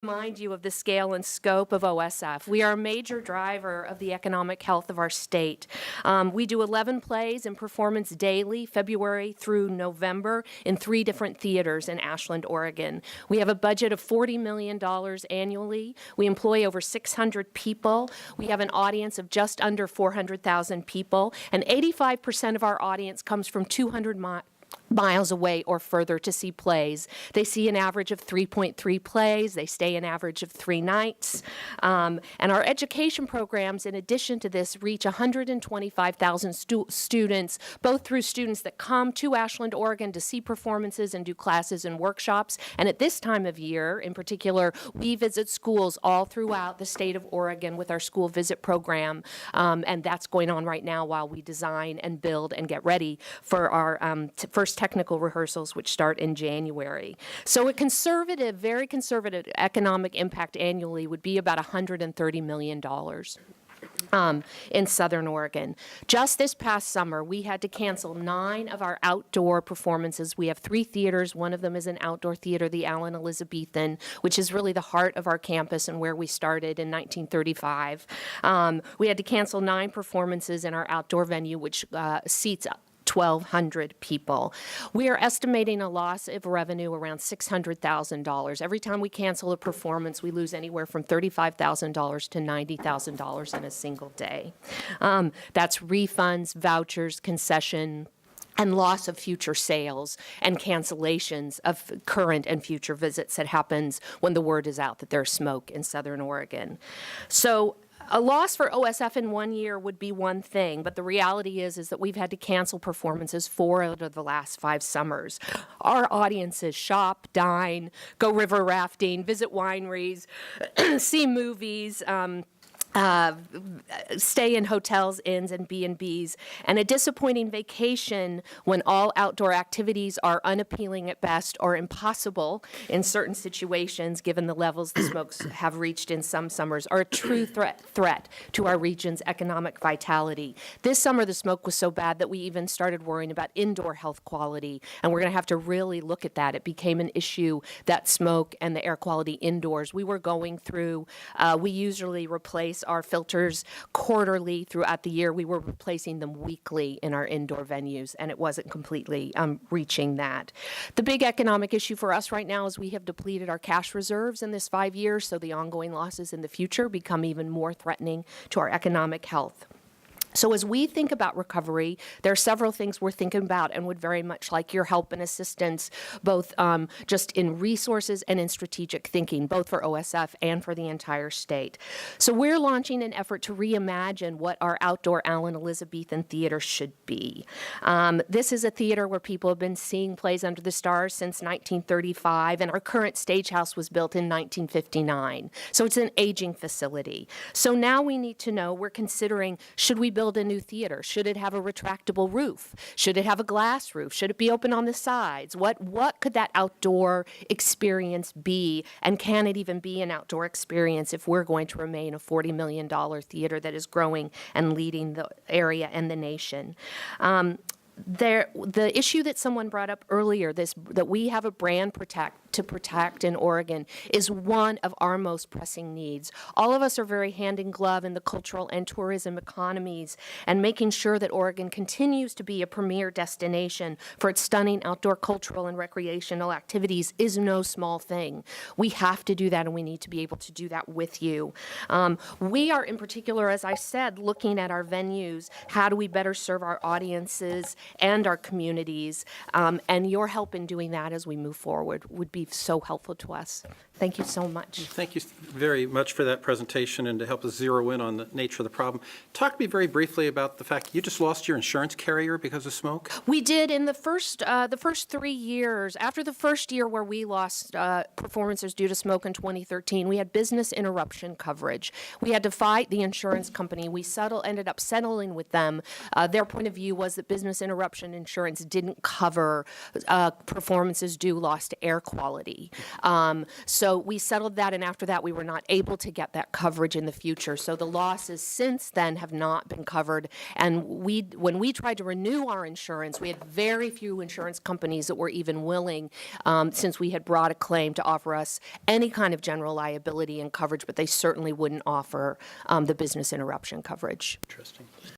Remind you of the scale and scope of OSF. We are a major driver of the economic health of our state. We do 11 plays and performance daily, February through November, in 3 different theaters in Ashland, Oregon. We have a budget of $40 million annually. We employ over 600 people. We have an audience of just under 400,000 people, and 85% of our audience comes from 200 miles away or further to see plays. They see an average of 3.3 plays. They stay an average of 3 nights. And our education programs, in addition to this, reach 125,000 students, both through students that come to Ashland, Oregon to see performances and do classes and workshops. And at this time of year, in particular, we visit schools all throughout the state of Oregon with our school visit program. And that's going on right now while we design and build and get ready for our first technical rehearsals, which start in January. So a conservative, very conservative economic impact annually would be about $130 million. In Southern Oregon. Just this past summer, we had to cancel 9 of our outdoor performances. We have 3 theaters. One of them is an outdoor theater, the Allen Elizabethan, which is really the heart of our campus and where we started in 1935. We had to cancel 9 performances in our outdoor venue, which seats 1,200 people. We are estimating a loss of revenue around $600,000. Every time we cancel a performance, we lose anywhere from $35,000 to $90,000 in a single day. That's refunds, vouchers, concession, and loss of future sales and cancellations of current and future visits that happens when the word is out that there's smoke in Southern Oregon. So a loss for OSF in 1 year would be one thing, but the reality is that we've had to cancel performances 4 out of the last 5 summers. Our audiences shop, dine, go river rafting, visit wineries, see movies, stay in hotels, inns, and B&Bs, and a disappointing vacation when all outdoor activities are unappealing at best or impossible in certain situations, given the levels the smokes have reached in some summers, are a true threat to our region's economic vitality. This summer, the smoke was so bad that we even started worrying about indoor health quality, and we're going to have to really look at that. It became an issue, that smoke and the air quality indoors. We were going through, we usually replace our filters quarterly throughout the year. We were replacing them weekly in our indoor venues, and it wasn't completely reaching that. The big economic issue for us right now is we have depleted our cash reserves in this 5 years, so the ongoing losses in the future become even more threatening to our economic health. So as we think about recovery, there are several things we're thinking about and would very much like your help and assistance, both just in resources and in strategic thinking, both for OSF and for the entire state. So we're launching an effort to reimagine what our outdoor Allen Elizabethan theater should be. This is a theater where people have been seeing plays under the stars since 1935, and our current stage house was built in 1959. So it's an aging facility. So now we need to know, we're considering, should we build a new theater? Should it have a retractable roof? Should it have a glass roof? Should it be open on the sides? What could that outdoor experience be? And can it even be an outdoor experience if we're going to remain a $40 million theater that is growing and leading the area and the nation? The issue that someone brought up earlier, that we have a brand to protect in Oregon, is one of our most pressing needs. All of us are very hand in glove in the cultural and tourism economies, and making sure that Oregon continues to be a premier destination for its stunning outdoor cultural and recreational activities is no small thing. We have to do that, and we need to be able to do that with you. We are, in particular, as I said, looking at our venues. How do we better serve our audiences and our communities? And your help in doing that as we move forward would be so helpful to us. Thank you so much. Thank you very much for that presentation and to help us zero in on the nature of the problem. Talk to me very briefly about the fact you just lost your insurance carrier because of smoke. We did in the first 3 years. After the first year where we lost performances due to smoke in 2013, we had business interruption coverage. We had to fight the insurance company. We ended up settling with them. Their point of view was that business interruption insurance didn't cover performances due loss to air quality. So So we settled that, and after that, we were not able to get that coverage in the future. So the losses since then have not been covered. And when we tried to renew our insurance, we had very few insurance companies that were even willing, since we had brought a claim, to offer us any kind of general liability and coverage, but they certainly wouldn't offer the business interruption coverage. Interesting.